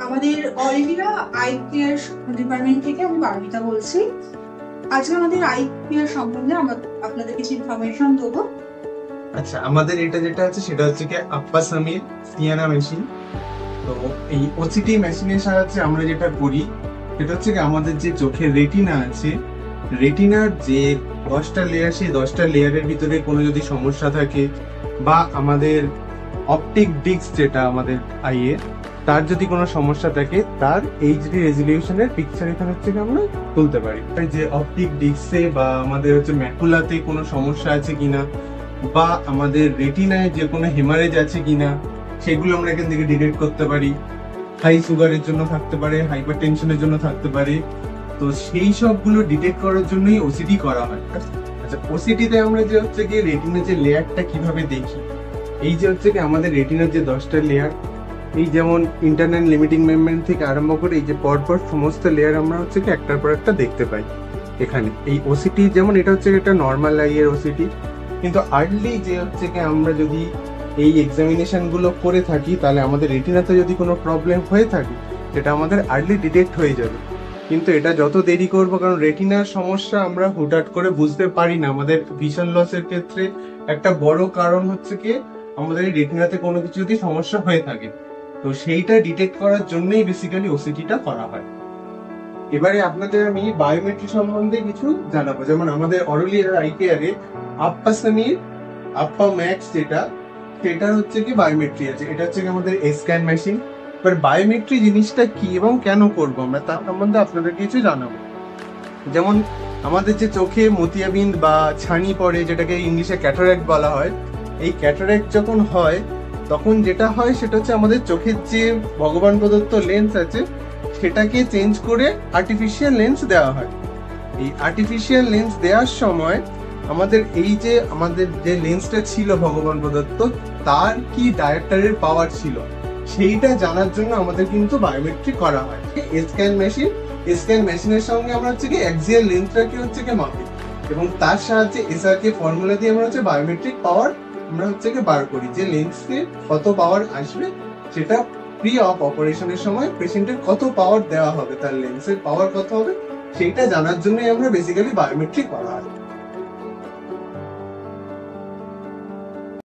আমাদের Olivia eye care department থেকে আমি বারমিতা বলছি। আজকে আমাদের আই কেয়ার সম্বন্ধে আমরা আপনাদের কিছু ইনফরমেশন দেবো। আচ্ছা, আমাদের এটা যেটা আছে সেটা হচ্ছে কি আপ্পা সামির সিয়ানা মেশিন। তো এই ওসিটি মেশিনের সাহায্যে আমরা যেটা করি সেটা হচ্ছে কি আমাদের যে চোখের রেটিনা আছে, রেটিনার যে 10টা লেয়ার, সেই 10টা লেয়ারের ভিতরে কোনো যদি সমস্যা থাকে বা আমাদের অপটিক ডিস্ক যেটা আমাদের আইয়ের, তার যদি কোনো সমস্যা থাকে তার এইচডি রেজলিউশনের পিকচার এখানে হচ্ছে কি আমরা তুলতে পারি। যে অপটিক ডিস্কে বা আমাদের হচ্ছে ম্যাকুলাতে কোনো সমস্যা আছে কিনা বা আমাদের রেটিনায় যে কোনো হেমারেজ আছে কিনা সেগুলো আমরা এখান থেকে ডিটেক্ট করতে পারি। হাই সুগারের জন্য থাকতে পারে, হাইপার টেনশনের জন্য থাকতে পারে। তো সেই সবগুলো ডিটেক্ট করার জন্যই ওসিটি করা হয়। আচ্ছা, ওসিটিতে আমরা যে হচ্ছে কি রেটিনার যে লেয়ারটা কিভাবে দেখি, এই যে হচ্ছে কি আমাদের রেটিনার যে 10টা লেয়ার, এই যেমন ইন্টারনাল লিমিটিং মেমব্রেন থেকে আরম্ভ করে এই যে পরপর সমস্ত লেয়ার আমরা হচ্ছে কি একটার পর একটা দেখতে পাই এখানে। এই ওসিটি যেমন এটা হচ্ছে একটা নর্মাল আইয়ের ওসিটি, কিন্তু আর্লি যে হচ্ছে কি আমরা যদি এই এক্সামিনেশন গুলো করে থাকি তাহলে আমাদের রেটিনাতে যদি কোনো প্রবলেম হয়ে থাকে সেটা আমাদের আর্লি ডিটেক্ট হয়ে যাবে। কিন্তু এটা যত দেরি করবো, কারণ রেটিনার সমস্যা আমরা হুটহাট করে বুঝতে পারি না। আমাদের ভিশন লসের ক্ষেত্রে একটা বড় কারণ হচ্ছে কি আমাদের এই রেটিনাতে কোনো কিছু যদি সমস্যা হয়ে থাকে, তো সেইটা ডিটেক্ট করার জন্যই বেসিক্যালি ওসিটিটা করা হয়। এবারে আপনাদের আমি বায়োমেট্রি সম্বন্ধে কিছু জানাবো। যেমন আমাদের অরুলিয়ার আই কেয়ারে আপ্পা সামির আপ্পা ম্যাক্স যেটা, সেটা হচ্ছে কি বায়োমেট্রি আছে। এটা হচ্ছে কি আমাদের স্ক্যান মেশিন। এবার বায়োমেট্রি জিনিসটা কি এবং কেন করবো আমরা তার সম্বন্ধে আপনাদের কিছু জানাবো। যেমন আমাদের যে চোখে মতিয়াবিন্দ বা ছানি পড়ে, যেটাকে ইংলিশে ক্যাটারাক্ট বলা হয়, এই ক্যাটারাক্ট যখন হয় তখন যেটা হয় সেটা হচ্ছে আমাদের চোখের যে ভগবান প্রদত্ত লেন্স আছে সেটাকে চেঞ্জ করে আর্টিফিশিয়াল লেন্স দেওয়া হয়। এই আর্টিফিশিয়াল লেন্স দেওয়ার সময় আমাদের যে লেন্সটা ছিল ভগবান প্রদত্ত, তার কি ডায়োপ্টারের পাওয়ার ছিল সেইটা জানার জন্য আমাদের কিন্তু বায়োমেট্রি করা হয়। স্ক্যান মেশিনের সঙ্গে আমরা হচ্ছে কি অ্যাক্সিয়াল লেন্সটাকে হচ্ছে কি মাপি এবং তার সাহায্যে এসআরকে ফর্মুলা দিয়ে আমরা হচ্ছে বায়োমেট্রিক পাওয়ার আমরা হচ্ছে কি বার করি, যে লেন্সকে কত পাওয়ার আসবে, সেটা প্রি অফ অপারেশনের সময় পেশেন্টের কত পাওয়ার দেওয়া হবে, তার লেন্সের পাওয়ার কত হবে, সেইটা জানার জন্যই আমরা বেসিক্যালি বায়োমেট্রিক করা হয়।